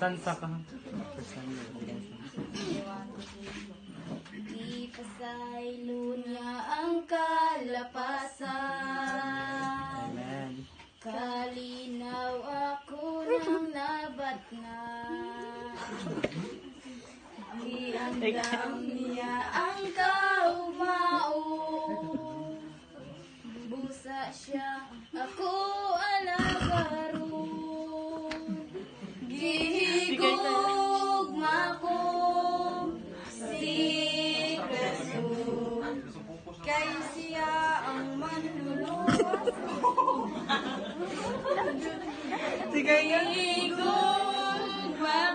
Stansa ka. Ipasaylo niya ang kalapasan. Amen. Kalinaw ako ng nabatna. Iandam niya ang kaumao. Busa siya, ako alagaro. Gihigugma ko si Kristo. Kay siya ang manluluwas ko. Gihigugma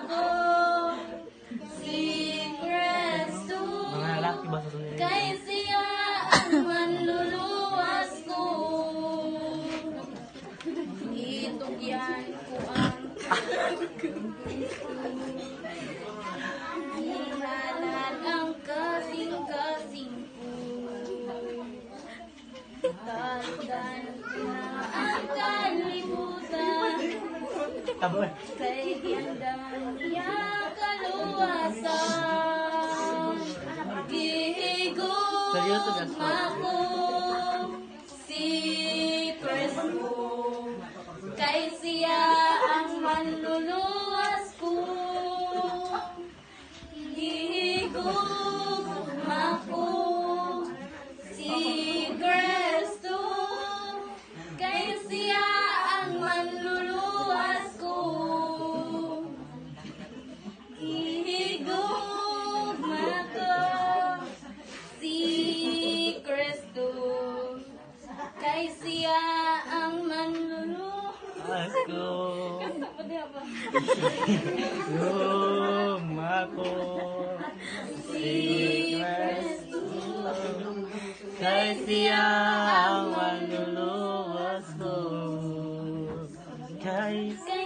ko si Kristo. Mga lalaki ba sa sunod? Kay siya ang manluluwas ko. Itugyan ko ang ihalan ang kasing-kasing ko. Taldan na ang kalimutan. Tabay. Kay iandam niya kaluwasan. Seryoso na Gihigugma ko si Kristo. Kay siya ang manluluwas ko. Gihigugma ko si Kristo. Kay siya ang manluluwas ko. Gihigugma ko si Kristo. Kay siya ang manluluwas Ako. Lumako. Si Kristo. Kay siya ang manluluwas ko. Kay Kay